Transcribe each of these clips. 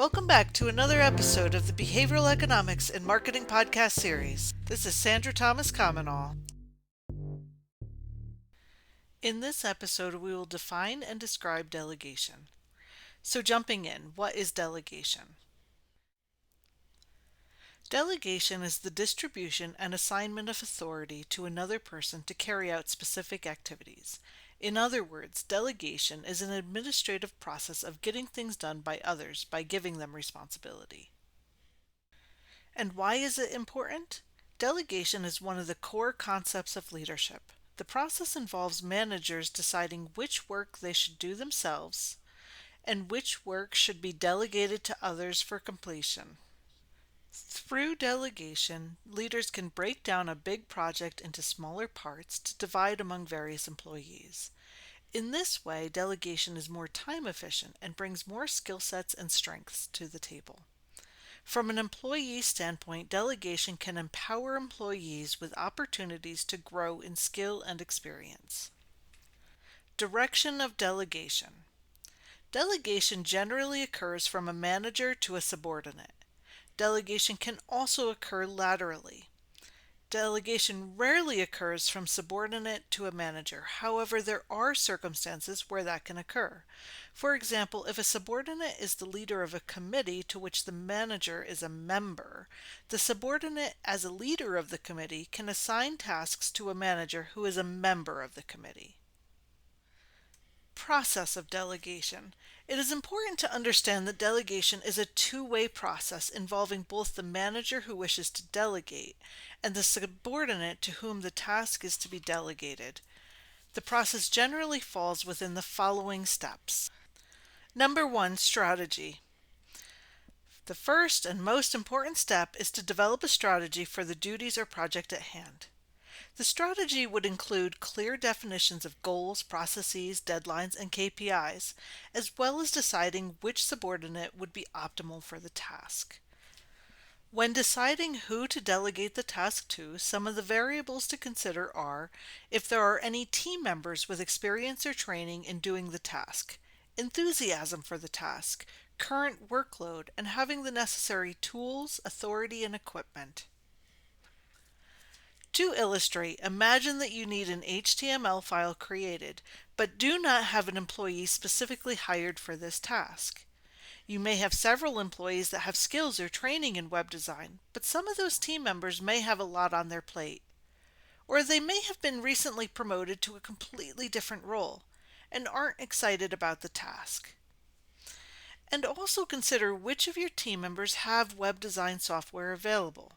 Welcome back to another episode of the Behavioral Economics and Marketing Podcast series. This is Sandra Thomas-Comenole. In this episode, we will define and describe delegation. So jumping in, what is delegation? Delegation is the distribution and assignment of authority to another person to carry out specific activities. In other words, delegation is an administrative process of getting things done by others by giving them responsibility. And why is it important? Delegation is one of the core concepts of leadership. The process involves managers deciding which work they should do themselves and which work should be delegated to others for completion. Through delegation, leaders can break down a big project into smaller parts to divide among various employees. In this way, delegation is more time efficient and brings more skill sets and strengths to the table. From an employee standpoint, delegation can empower employees with opportunities to grow in skill and experience. Direction of delegation. Delegation generally occurs from a manager to a subordinate. Delegation can also occur laterally. Delegation rarely occurs from subordinate to a manager. However, there are circumstances where that can occur. For example, if a subordinate is the leader of a committee to which the manager is a member, the subordinate, as a leader of the committee, can assign tasks to a manager who is a member of the committee. Process of delegation. It is important to understand that delegation is a two-way process involving both the manager who wishes to delegate and the subordinate to whom the task is to be delegated. The process generally falls within the following steps. Number 1, strategy. The first and most important step is to develop a strategy for the duties or project at hand. The strategy would include clear definitions of goals, processes, deadlines, and KPIs, as well as deciding which subordinate would be optimal for the task. When deciding who to delegate the task to, some of the variables to consider are if there are any team members with experience or training in doing the task, enthusiasm for the task, current workload, and having the necessary tools, authority, and equipment. To illustrate, imagine that you need an HTML file created, but do not have an employee specifically hired for this task. You may have several employees that have skills or training in web design, but some of those team members may have a lot on their plate. Or they may have been recently promoted to a completely different role and aren't excited about the task. And also consider which of your team members have web design software available.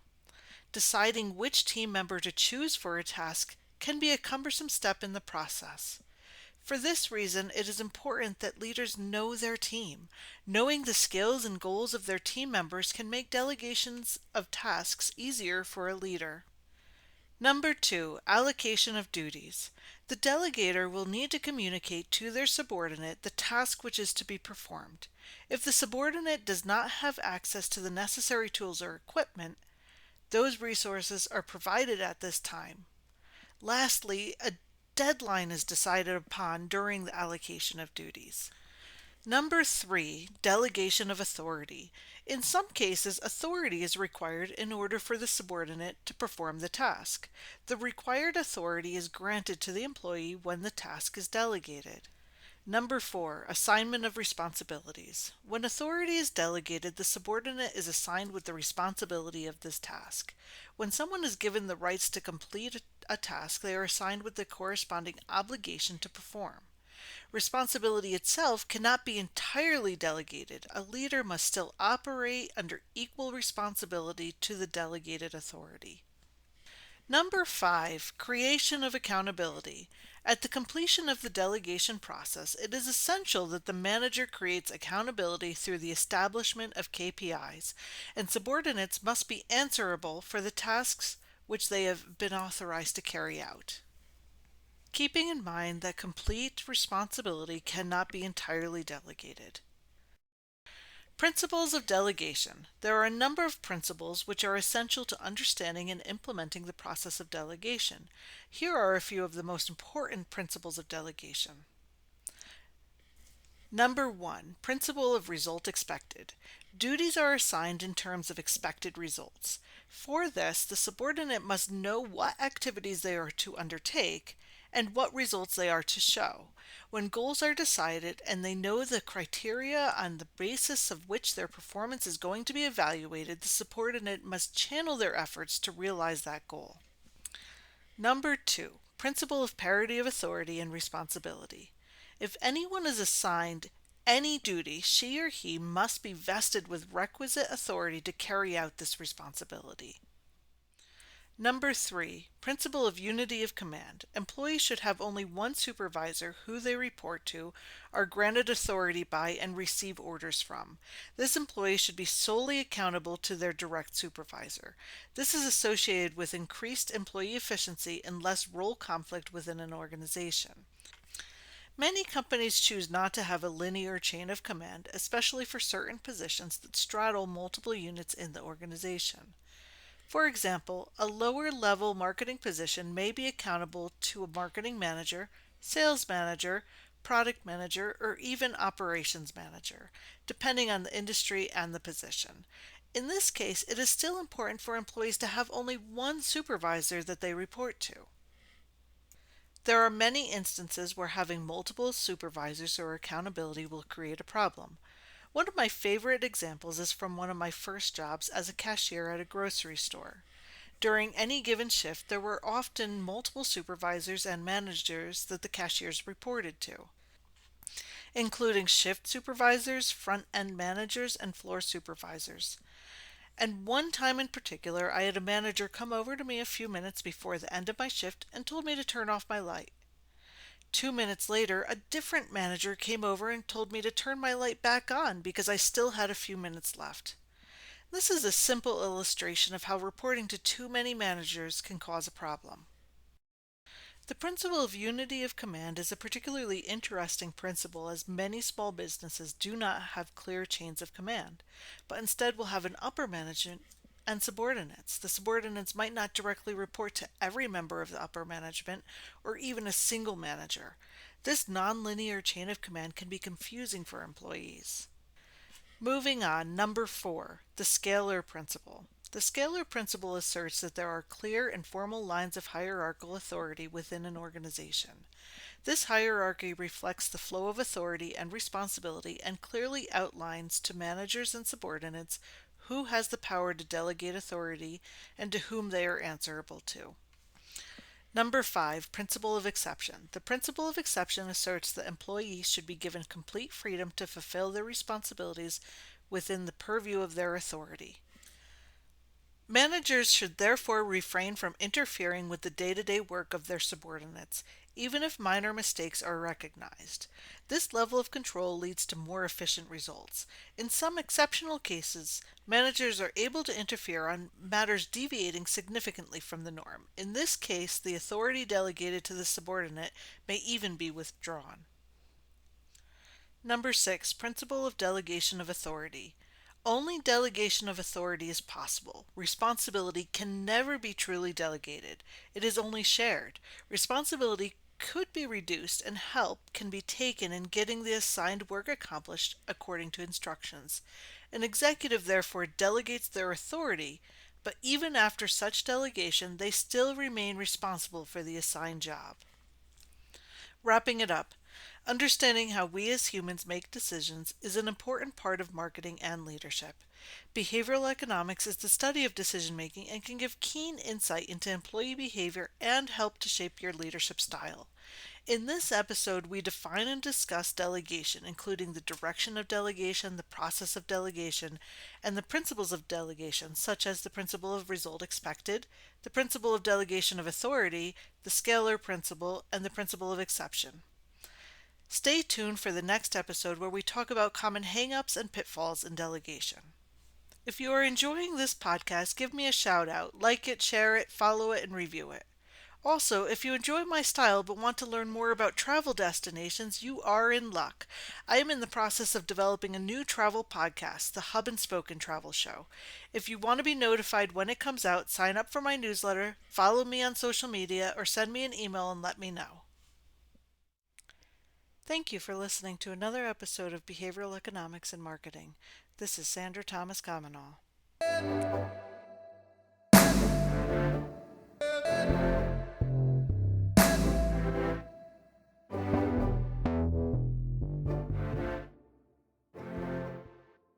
Deciding which team member to choose for a task can be a cumbersome step in the process. For this reason, it is important that leaders know their team. Knowing the skills and goals of their team members can make delegations of tasks easier for a leader. Number 2, allocation of duties. The delegator will need to communicate to their subordinate the task which is to be performed. If the subordinate does not have access to the necessary tools or equipment, those resources are provided at this time. Lastly, a deadline is decided upon during the allocation of duties. Number 3, delegation of authority. In some cases, authority is required in order for the subordinate to perform the task. The required authority is granted to the employee when the task is delegated. Number 4, assignment of responsibilities. When authority is delegated, the subordinate is assigned with the responsibility of this task. When someone is given the rights to complete a task, they are assigned with the corresponding obligation to perform. Responsibility itself cannot be entirely delegated. A leader must still operate under equal responsibility to the delegated authority. Number 5, creation of accountability. At the completion of the delegation process, it is essential that the manager creates accountability through the establishment of KPIs, and subordinates must be answerable for the tasks which they have been authorized to carry out. Keeping in mind that complete responsibility cannot be entirely delegated. Principles of delegation. There are a number of principles which are essential to understanding and implementing the process of delegation. Here are a few of the most important principles of delegation. Number 1, principle of result expected. Duties are assigned in terms of expected results. For this, the subordinate must know what activities they are to undertake and what results they are to show. When goals are decided and they know the criteria on the basis of which their performance is going to be evaluated, the subordinate must channel their efforts to realize that goal. Number 2, principle of parity of authority and responsibility. If anyone is assigned any duty, she or he must be vested with requisite authority to carry out this responsibility. Number 3, principle of unity of command. Employees should have only one supervisor who they report to, are granted authority by, and receive orders from. This employee should be solely accountable to their direct supervisor. This is associated with increased employee efficiency and less role conflict within an organization. Many companies choose not to have a linear chain of command, especially for certain positions that straddle multiple units in the organization. For example, a lower level marketing position may be accountable to a marketing manager, sales manager, product manager, or even operations manager, depending on the industry and the position. In this case, it is still important for employees to have only one supervisor that they report to. There are many instances where having multiple supervisors or accountability will create a problem. One of my favorite examples is from one of my first jobs as a cashier at a grocery store. During any given shift, there were often multiple supervisors and managers that the cashiers reported to, including shift supervisors, front-end managers, and floor supervisors. And one time in particular, I had a manager come over to me a few minutes before the end of my shift and told me to turn off my light. 2 minutes later, a different manager came over and told me to turn my light back on because I still had a few minutes left. This is a simple illustration of how reporting to too many managers can cause a problem. The principle of unity of command is a particularly interesting principle, as many small businesses do not have clear chains of command, but instead will have an upper management and subordinates. The subordinates might not directly report to every member of the upper management or even a single manager. This nonlinear chain of command can be confusing for employees. Moving on, number 4, the Scalar principle. The Scalar principle asserts that there are clear and formal lines of hierarchical authority within an organization. This hierarchy reflects the flow of authority and responsibility and clearly outlines to managers and subordinates who has the power to delegate authority and to whom they are answerable to. Number 5, principle of exception. The principle of exception asserts that employees should be given complete freedom to fulfill their responsibilities within the purview of their authority. Managers should therefore refrain from interfering with the day-to-day work of their subordinates, even if minor mistakes are recognized. This level of control leads to more efficient results. In some exceptional cases, managers are able to interfere on matters deviating significantly from the norm. In this case, the authority delegated to the subordinate may even be withdrawn. Number 6, principle of delegation of authority. Only delegation of authority is possible. Responsibility can never be truly delegated. It is only shared. Responsibility could be reduced and help can be taken in getting the assigned work accomplished according to instructions. An executive therefore delegates their authority, but even after such delegation, they still remain responsible for the assigned job. Wrapping it up, understanding how we as humans make decisions is an important part of marketing and leadership. Behavioral economics is the study of decision making and can give keen insight into employee behavior and help to shape your leadership style. In this episode, we define and discuss delegation, including the direction of delegation, the process of delegation, and the principles of delegation, such as the principle of result expected, the principle of delegation of authority, the Scalar principle, and the principle of exception. Stay tuned for the next episode where we talk about common hang-ups and pitfalls in delegation. If you are enjoying this podcast, give me a shout out, like it, share it, follow it, and review it. Also, if you enjoy my style but want to learn more about travel destinations, you are in luck. I am in the process of developing a new travel podcast, the Hub and Spoken Travel Show. If you want to be notified when it comes out, sign up for my newsletter, follow me on social media, or send me an email and let me know. Thank you for listening to another episode of Behavioral Economics and Marketing. This is Sandra Thomas-Comenole.